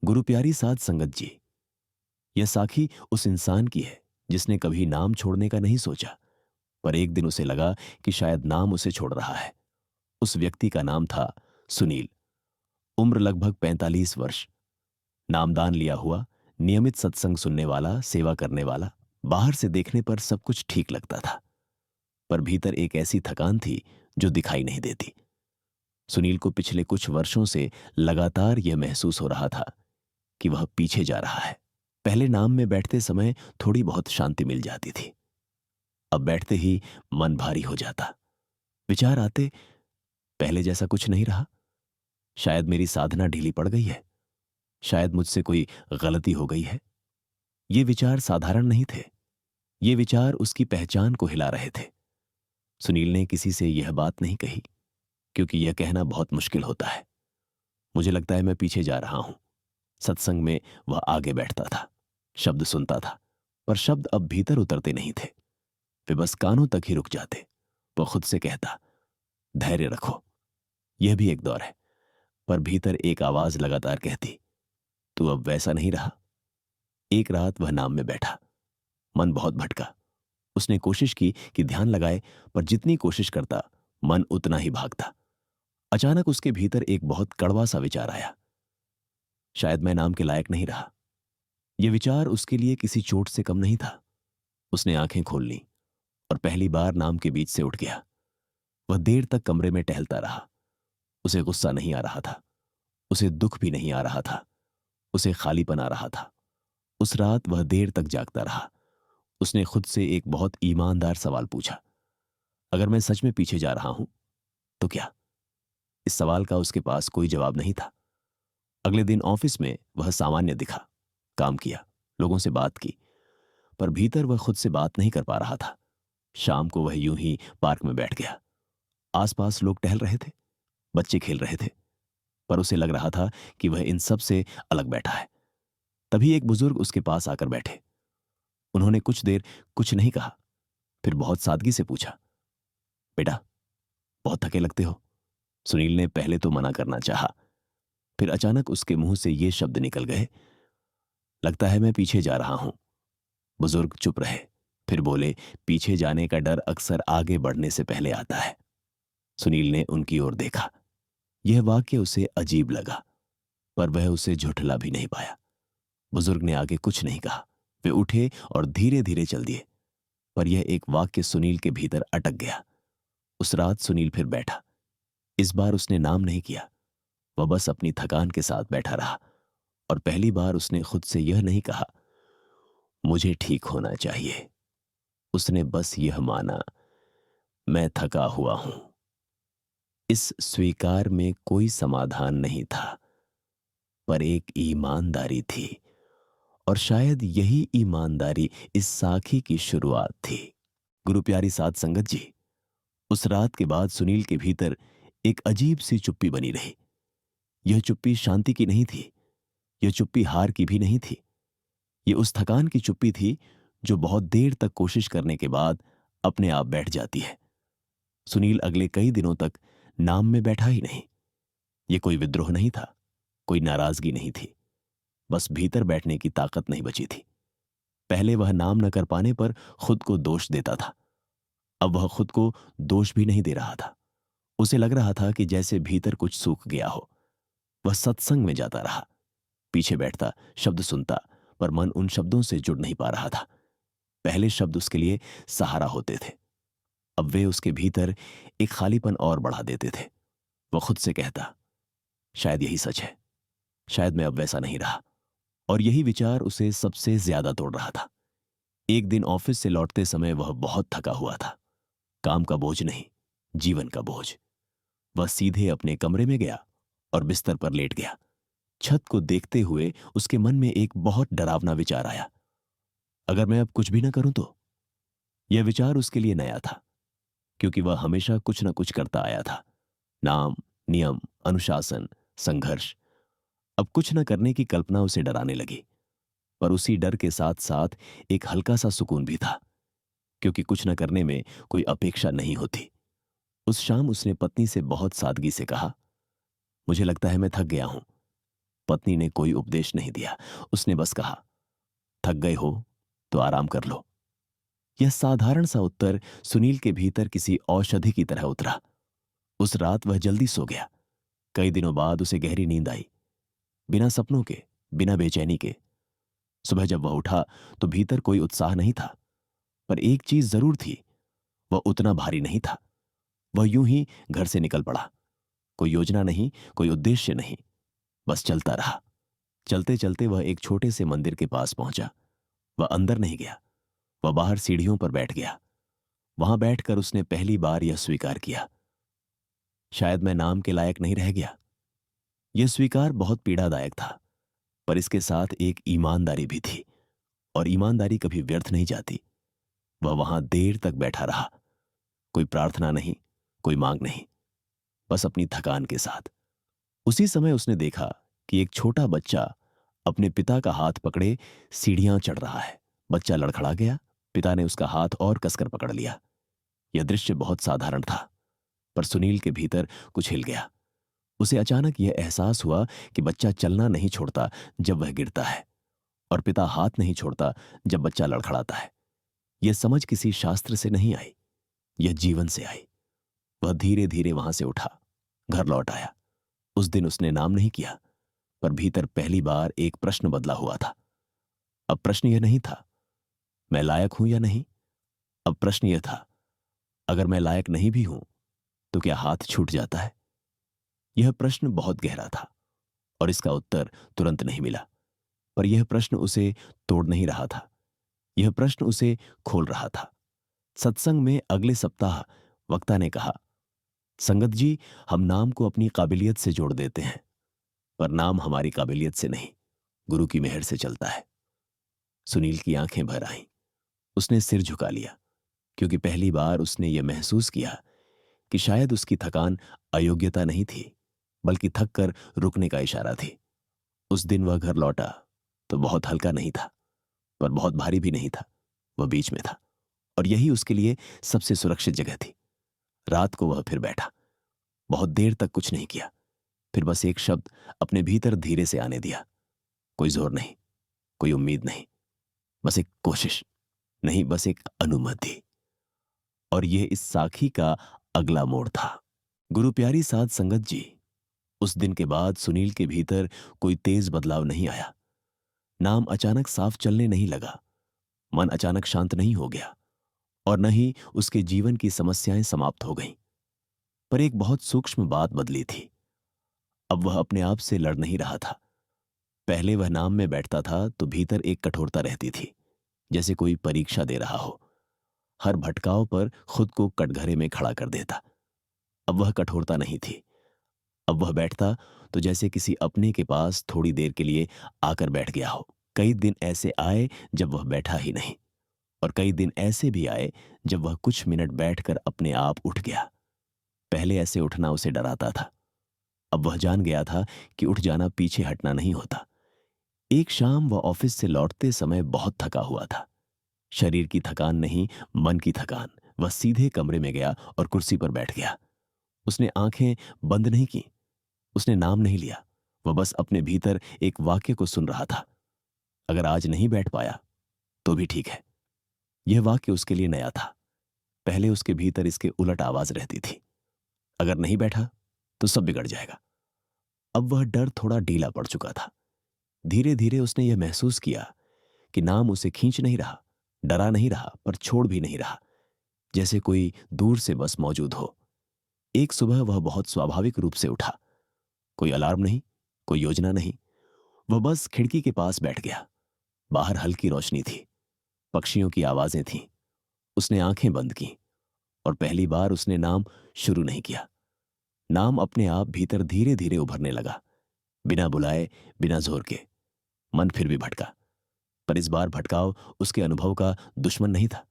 गुरु प्यारी साध संगत जी, यह साखी उस इंसान की है जिसने कभी नाम छोड़ने का नहीं सोचा, पर एक दिन उसे लगा कि शायद नाम उसे छोड़ रहा है। उस व्यक्ति का नाम था सुनील। उम्र लगभग 45 वर्ष। नामदान लिया हुआ, नियमित सत्संग सुनने वाला, सेवा करने वाला। बाहर से देखने पर सब कुछ ठीक लगता था, पर भीतर एक ऐसी थकान थी जो दिखाई नहीं देती। सुनील को पिछले कुछ वर्षों से लगातार यह महसूस हो रहा था कि वह पीछे जा रहा है। पहले नाम में बैठते समय थोड़ी बहुत शांति मिल जाती थी, अब बैठते ही मन भारी हो जाता। विचार आते, पहले जैसा कुछ नहीं रहा। शायद मेरी साधना ढीली पड़ गई है, शायद मुझसे कोई गलती हो गई है। ये विचार साधारण नहीं थे, ये विचार उसकी पहचान को हिला रहे थे। सुनील ने किसी से यह बात नहीं कही, क्योंकि यह कहना बहुत मुश्किल होता है। मुझे लगता है मैं पीछे जा रहा हूं। सत्संग में वह आगे बैठता था, शब्द सुनता था, पर शब्द अब भीतर उतरते नहीं थे। वे बस कानों तक ही रुक जाते। वह खुद से कहता, धैर्य रखो, यह भी एक दौर है। पर भीतर एक आवाज लगातार कहती, तू अब वैसा नहीं रहा। एक रात वह नाम में बैठा, मन बहुत भटका। उसने कोशिश की कि ध्यान लगाए, पर जितनी कोशिश करता मन उतना ही भागता। अचानक उसके भीतर एक बहुत कड़वा सा विचार आया, शायद मैं नाम के लायक नहीं रहा। यह विचार उसके लिए किसी चोट से कम नहीं था। उसने आंखें खोल लीं और पहली बार नाम के बीच से उठ गया। वह देर तक कमरे में टहलता रहा। उसे गुस्सा नहीं आ रहा था, उसे दुख भी नहीं आ रहा था, उसे खालीपन आ रहा था। उस रात वह देर तक जागता रहा। उसने खुद से एक बहुत ईमानदार सवाल पूछा, अगर मैं सच में पीछे जा रहा हूं तो क्या? इस सवाल का उसके पास कोई जवाब नहीं था। अगले दिन ऑफिस में वह सामान्य दिखा, काम किया, लोगों से बात की, पर भीतर वह खुद से बात नहीं कर पा रहा था। शाम को वह यूं ही पार्क में बैठ गया। आसपास लोग टहल रहे थे, बच्चे खेल रहे थे, पर उसे लग रहा था कि वह इन सब से अलग बैठा है। तभी एक बुजुर्ग उसके पास आकर बैठे। उन्होंने कुछ देर कुछ नहीं कहा, फिर बहुत सादगी से पूछा, बेटा, बहुत थके लगते हो। सुनील ने पहले तो मना करना चाहा, फिर अचानक उसके मुंह से ये शब्द निकल गए, लगता है मैं पीछे जा रहा हूं। बुजुर्ग चुप रहे, फिर बोले, पीछे जाने का डर अक्सर आगे बढ़ने से पहले आता है। सुनील ने उनकी ओर देखा। यह वाक्य उसे अजीब लगा, पर वह उसे झुठला भी नहीं पाया। बुजुर्ग ने आगे कुछ नहीं कहा। वे उठे और धीरे धीरे चल दिए, पर यह एक वाक्य सुनील के भीतर अटक गया। उस रात सुनील फिर बैठा। इस बार उसने नाम नहीं किया, वह बस अपनी थकान के साथ बैठा रहा। और पहली बार उसने खुद से यह नहीं कहा, मुझे ठीक होना चाहिए। उसने बस यह माना, मैं थका हुआ हूं। इस स्वीकार में कोई समाधान नहीं था, पर एक ईमानदारी थी, और शायद यही ईमानदारी इस साखी की शुरुआत थी। गुरु प्यारी साध संगत जी, उस रात के बाद सुनील के भीतर एक अजीब सी चुप्पी बनी रही। यह चुप्पी शांति की नहीं थी, यह चुप्पी हार की भी नहीं थी। यह उस थकान की चुप्पी थी जो बहुत देर तक कोशिश करने के बाद अपने आप बैठ जाती है। सुनील अगले कई दिनों तक नाम में बैठा ही नहीं। यह कोई विद्रोह नहीं था, कोई नाराजगी नहीं थी, बस भीतर बैठने की ताकत नहीं बची थी। पहले वह नाम न कर पाने पर खुद को दोष देता था, अब वह खुद को दोष भी नहीं दे रहा था। उसे लग रहा था कि जैसे भीतर कुछ सूख गया हो। वह सत्संग में जाता रहा, पीछे बैठता, शब्द सुनता, पर मन उन शब्दों से जुड़ नहीं पा रहा था। पहले शब्द उसके लिए सहारा होते थे, अब वे उसके भीतर एक खालीपन और बढ़ा देते थे। वह खुद से कहता, शायद यही सच है, शायद मैं अब वैसा नहीं रहा। और यही विचार उसे सबसे ज्यादा तोड़ रहा था। एक दिन ऑफिस से लौटते समय वह बहुत थका हुआ था। काम का बोझ नहीं, जीवन का बोझ। वह सीधे अपने कमरे में गया और बिस्तर पर लेट गया। छत को देखते हुए उसके मन में एक बहुत डरावना विचार आया, अगर मैं अब कुछ भी ना करूं तो? यह विचार उसके लिए नया था, क्योंकि वह हमेशा कुछ ना कुछ करता आया था। नाम, नियम, अनुशासन, संघर्ष। अब कुछ न करने की कल्पना उसे डराने लगी, पर उसी डर के साथ साथ एक हल्का सा सुकून भी था, क्योंकि कुछ न करने में कोई अपेक्षा नहीं होती। उस शाम उसने पत्नी से बहुत सादगी से कहा, मुझे लगता है मैं थक गया हूं, पत्नी ने कोई उपदेश नहीं दिया। उसने बस कहा, थक गए हो तो आराम कर लो। यह साधारण सा उत्तर सुनील के भीतर किसी औषधि की तरह उतरा। उस रात वह जल्दी सो गया। कई दिनों बाद उसे गहरी नींद आई, बिना सपनों के, बिना बेचैनी के। सुबह जब वह उठा तो भीतर कोई उत्साह नहीं था, पर एक चीज जरूर थी, वह उतना भारी नहीं था। वह यूं ही घर से निकल पड़ा। कोई योजना नहीं, कोई उद्देश्य नहीं, बस चलता रहा। चलते चलते वह एक छोटे से मंदिर के पास पहुंचा। वह अंदर नहीं गया, वह बाहर सीढ़ियों पर बैठ गया। वहां बैठकर उसने पहली बार यह स्वीकार किया, शायद मैं नाम के लायक नहीं रह गया। यह स्वीकार बहुत पीड़ादायक था, पर इसके साथ एक ईमानदारी भी थी, और ईमानदारी कभी व्यर्थ नहीं जाती। वह वहां देर तक बैठा रहा, कोई प्रार्थना नहीं, कोई मांग नहीं, बस अपनी थकान के साथ। उसी समय उसने देखा कि एक छोटा बच्चा अपने पिता का हाथ पकड़े सीढ़ियां चढ़ रहा है। बच्चा लड़खड़ा गया। पिता ने उसका हाथ और कसकर पकड़ लिया। यह दृश्य बहुत साधारण था, पर सुनील के भीतर कुछ हिल गया। उसे अचानक यह एहसास हुआ कि बच्चा चलना नहीं छोड़ता जब वह गिरता है, और पिता हाथ नहीं छोड़ता जब बच्चा लड़खड़ाता है। यह समझ किसी शास्त्र से नहीं आई, यह जीवन से आई। वह धीरे धीरे वहां से उठा, घर लौट आया। उस दिन उसने नाम नहीं किया, पर भीतर पहली बार एक प्रश्न बदला हुआ था। अब प्रश्न यह नहीं था, मैं लायक हूं या नहीं। अब प्रश्न यह था, अगर मैं लायक नहीं भी हूं तो क्या हाथ छूट जाता है। यह प्रश्न बहुत गहरा था, और इसका उत्तर तुरंत नहीं मिला। पर यह प्रश्न उसे तोड़ नहीं रहा था, यह प्रश्न उसे खोल रहा था। सत्संग में अगले सप्ताह वक्ता ने कहा, संगत जी, हम नाम को अपनी काबिलियत से जोड़ देते हैं, पर नाम हमारी काबिलियत से नहीं, गुरु की मेहर से चलता है। सुनील की आंखें भर आईं। उसने सिर झुका लिया, क्योंकि पहली बार उसने यह महसूस किया कि शायद उसकी थकान अयोग्यता नहीं थी, बल्कि थक कर रुकने का इशारा थी। उस दिन वह घर लौटा तो बहुत हल्का नहीं था, पर बहुत भारी भी नहीं था। वह बीच में था, और यही उसके लिए सबसे सुरक्षित जगह थी। रात को वह फिर बैठा, बहुत देर तक कुछ नहीं किया। फिर बस एक शब्द अपने भीतर धीरे से आने दिया। कोई जोर नहीं, कोई उम्मीद नहीं, बस एक कोशिश नहीं, बस एक अनुमति। और यह इस साखी का अगला मोड़ था। गुरु प्यारी साध संगत जी, उस दिन के बाद सुनील के भीतर कोई तेज बदलाव नहीं आया। नाम अचानक साफ चलने नहीं लगा, मन अचानक शांत नहीं हो गया, और न ही उसके जीवन की समस्याएं समाप्त हो गईं। पर एक बहुत सूक्ष्म बात बदली थी। अब वह अपने आप से लड़ नहीं रहा था। पहले वह नाम में बैठता था तो भीतर एक कठोरता रहती थी, जैसे कोई परीक्षा दे रहा हो। हर भटकाव पर खुद को कटघरे में खड़ा कर देता। अब वह कठोरता नहीं थी। अब वह बैठता तो जैसे किसी अपने के पास थोड़ी देर के लिए आकर बैठ गया हो। कई दिन ऐसे आए जब वह बैठा ही नहीं, और कई दिन ऐसे भी आए जब वह कुछ मिनट बैठकर अपने आप उठ गया। पहले ऐसे उठना उसे डराता था। अब वह जान गया था कि उठ जाना पीछे हटना नहीं होता। एक शाम वह ऑफिस से लौटते समय बहुत थका हुआ था। शरीर की थकान नहीं, मन की थकान। वह सीधे कमरे में गया और कुर्सी पर बैठ गया। उसने आंखें बंद नहीं की, उसने नाम नहीं लिया। वह बस अपने भीतर एक वाक्य को सुन रहा था, अगर आज नहीं बैठ पाया तो भी ठीक है। यह वाक्य उसके लिए नया था। पहले उसके भीतर इसके उलट आवाज रहती थी, अगर नहीं बैठा तो सब बिगड़ जाएगा। अब वह डर थोड़ा ढीला पड़ चुका था। धीरे धीरे उसने यह महसूस किया कि नाम उसे खींच नहीं रहा, डरा नहीं रहा, पर छोड़ भी नहीं रहा, जैसे कोई दूर से बस मौजूद हो। एक सुबह वह बहुत स्वाभाविक रूप से उठा। कोई अलार्म नहीं, कोई योजना नहीं। वह बस खिड़की के पास बैठ गया। बाहर हल्की रोशनी थी, पक्षियों की आवाजें थीं। उसने आंखें बंद की, और पहली बार उसने नाम शुरू नहीं किया। नाम अपने आप भीतर धीरे धीरे उभरने लगा, बिना बुलाए, बिना जोर के। मन फिर भी भटका, पर इस बार भटकाव उसके अनुभव का दुश्मन नहीं था,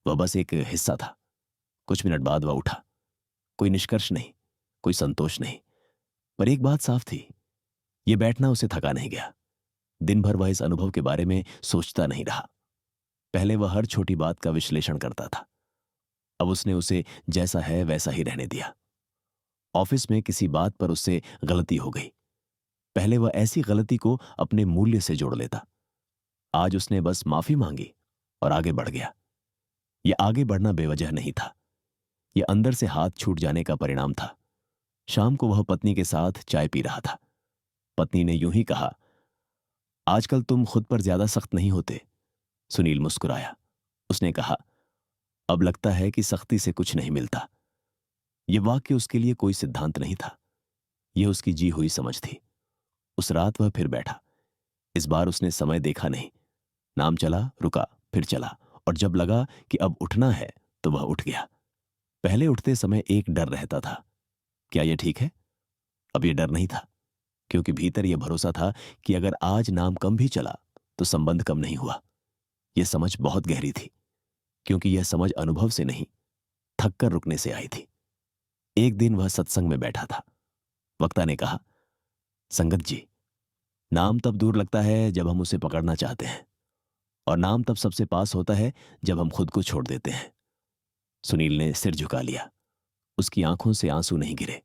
वह बस एक हिस्सा था। कुछ मिनट बाद वह उठा। कोई निष्कर्ष नहीं, कोई संतोष नहीं, पर एक बात साफ थी, यह बैठना उसे थका नहीं गया। दिन भर वह इस अनुभव के बारे में सोचता नहीं रहा। पहले वह हर छोटी बात का विश्लेषण करता था, अब उसने उसे जैसा है वैसा ही रहने दिया। ऑफिस में किसी बात पर उससे गलती हो गई, पहले वह ऐसी गलती को अपने मूल्य से जोड़ लेता। आज उसने बस माफी मांगी और आगे बढ़ गया। यह आगे बढ़ना बेवजह नहीं था, यह अंदर से हाथ छूट जाने का परिणाम था। शाम को वह पत्नी के साथ चाय पी रहा था। पत्नी ने यूं ही कहा, आजकल तुम खुद पर ज्यादा सख्त नहीं होते। सुनील मुस्कुराया। उसने कहा, अब लगता है कि सख्ती से कुछ नहीं मिलता। यह वाक्य उसके लिए कोई सिद्धांत नहीं था, यह उसकी जी हुई समझ थी। उस रात वह फिर बैठा। इस बार उसने समय देखा नहीं। नाम चला, रुका, फिर चला, और जब लगा कि अब उठना है तो वह उठ गया। पहले उठते समय एक डर रहता था, क्या यह ठीक है? अब यह डर नहीं था, क्योंकि भीतर यह भरोसा था कि अगर आज नाम कम भी चला तो संबंध कम नहीं हुआ। यह समझ बहुत गहरी थी, क्योंकि यह समझ अनुभव से नहीं, थक कर रुकने से आई थी। एक दिन वह सत्संग में बैठा था। वक्ता ने कहा, संगत जी, नाम तब दूर लगता है जब हम उसे पकड़ना चाहते हैं, और नाम तब सबसे पास होता है जब हम खुद को छोड़ देते हैं। सुनील ने सिर झुका लिया। उसकी आंखों से आंसू नहीं गिरे,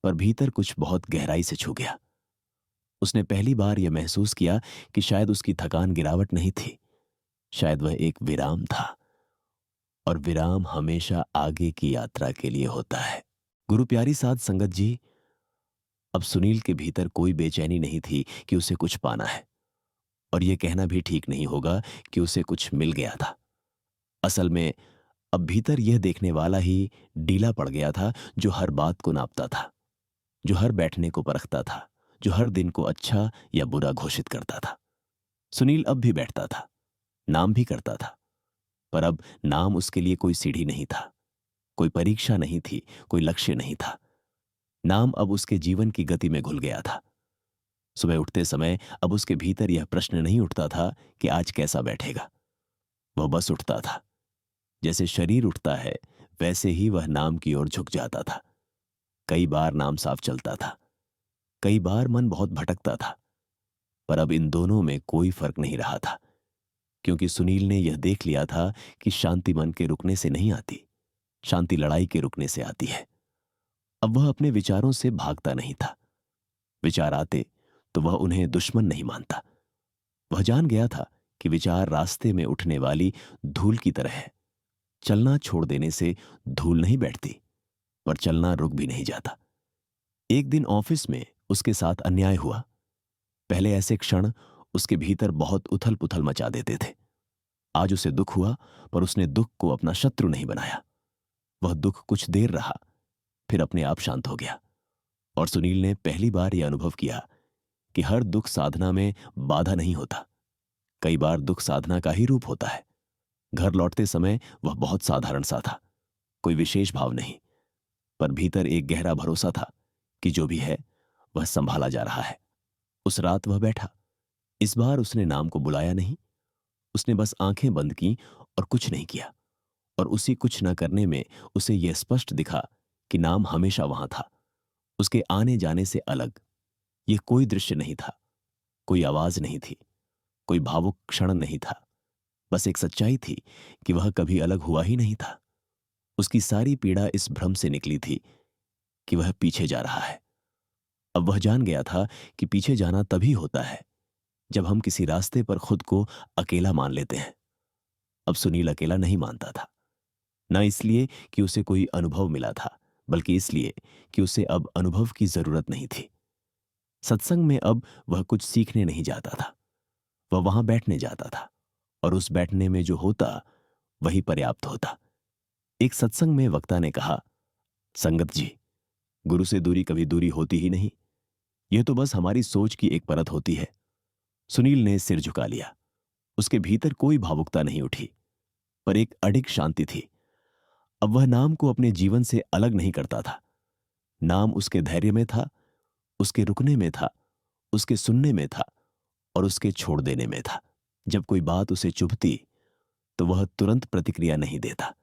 पर भीतर कुछ बहुत गहराई से छू गया। उसने पहली बार यह महसूस किया कि शायद उसकी थकान गिरावट नहीं थी, शायद वह एक विराम था, और विराम हमेशा आगे की यात्रा के लिए होता है। गुरु प्यारी साध संगत जी, अब सुनील के भीतर कोई बेचैनी नहीं थी कि उसे कुछ पाना है, और यह कहना भी ठीक नहीं होगा कि उसे कुछ मिल गया था। असल में अब भीतर यह देखने वाला ही डीला पड़ गया था, जो हर बात को नापता था, जो हर बैठने को परखता था, जो हर दिन को अच्छा या बुरा घोषित करता था। सुनील अब भी बैठता था, नाम भी करता था, पर अब नाम उसके लिए कोई सीढ़ी नहीं था, कोई परीक्षा नहीं थी, कोई लक्ष्य नहीं था। नाम अब उसके जीवन की गति में घुल गया था। सुबह उठते समय अब उसके भीतर यह प्रश्न नहीं उठता था कि आज कैसा बैठेगा। वह बस उठता था। जैसे शरीर उठता है, वैसे ही वह नाम की ओर झुक जाता था। कई बार नाम साफ चलता था, कई बार मन बहुत भटकता था, पर अब इन दोनों में कोई फर्क नहीं रहा था, क्योंकि सुनील ने यह देख लिया था कि शांति मन के रुकने से नहीं आती, शांति लड़ाई के रुकने से आती है। अब वह अपने विचारों से भागता नहीं था। विचार आते तो वह उन्हें दुश्मन नहीं मानता। वह जान गया था कि विचार रास्ते में उठने वाली धूल की तरह है। चलना छोड़ देने से धूल नहीं बैठती, पर चलना रुक भी नहीं जाता। एक दिन ऑफिस में उसके साथ अन्याय हुआ। पहले ऐसे क्षण उसके भीतर बहुत उथल पुथल मचा देते थे। आज उसे दुख हुआ, पर उसने दुख को अपना शत्रु नहीं बनाया। वह दुख कुछ देर रहा, फिर अपने आप शांत हो गया। और सुनील ने पहली बार यह अनुभव किया कि हर दुख साधना में बाधा नहीं होता। कई बार दुख साधना का ही रूप होता है। घर लौटते समय वह बहुत साधारण सा था, कोई विशेष भाव नहीं, पर भीतर एक गहरा भरोसा था कि जो भी है वह संभाला जा रहा है। उस रात वह बैठा। इस बार उसने नाम को बुलाया नहीं, उसने बस आंखें बंद की और कुछ नहीं किया। और उसी कुछ न करने में उसे यह स्पष्ट दिखा कि नाम हमेशा वहां था, उसके आने जाने से अलग। यह कोई दृश्य नहीं था, कोई आवाज नहीं थी, कोई भावुक क्षण नहीं था। बस एक सच्चाई थी कि वह कभी अलग हुआ ही नहीं था। उसकी सारी पीड़ा इस भ्रम से निकली थी कि वह पीछे जा रहा है। अब वह जान गया था कि पीछे जाना तभी होता है जब हम किसी रास्ते पर खुद को अकेला मान लेते हैं। अब सुनील अकेला नहीं मानता था, न इसलिए कि उसे कोई अनुभव मिला था, बल्कि इसलिए कि उसे अब अनुभव की जरूरत नहीं थी। सत्संग में अब वह कुछ सीखने नहीं जाता था, वह वहां बैठने जाता था, और उस बैठने में जो होता वही पर्याप्त होता। एक सत्संग में वक्ता ने कहा, संगत जी, गुरु से दूरी कभी दूरी होती ही नहीं, यह तो बस हमारी सोच की एक परत होती है। सुनील ने सिर झुका लिया। उसके भीतर कोई भावुकता नहीं उठी, पर एक अडिग शांति थी। अब वह नाम को अपने जीवन से अलग नहीं करता था। नाम उसके धैर्य में था, उसके रुकने में था, उसके सुनने में था, और उसके छोड़ देने में था। जब कोई बात उसे चुभती तो वह तुरंत प्रतिक्रिया नहीं देता,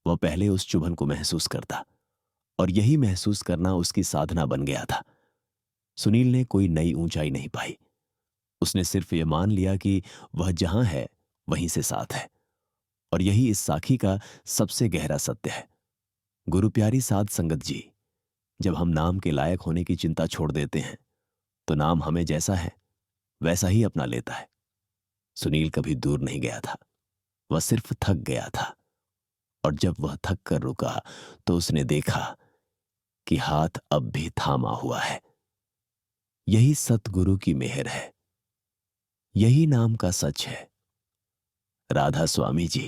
वह पहले उस चुभन को महसूस करता, और यही महसूस करना उसकी साधना बन गया था। सुनील ने कोई नई ऊंचाई नहीं पाई, उसने सिर्फ यह मान लिया कि वह जहां है वहीं से साथ है, और यही इस साखी का सबसे गहरा सत्य है। गुरु प्यारी साध संगत जी, जब हम नाम के लायक होने की चिंता छोड़ देते हैं तो नाम हमें जैसा है वैसा ही अपना लेता है। सुनील कभी दूर नहीं गया था, वह सिर्फ थक गया था। और जब वह थक कर रुका तो उसने देखा कि हाथ अब भी थामा हुआ है। यही सतगुरु की मेहर है, यही नाम का सच है। राधा स्वामी जी।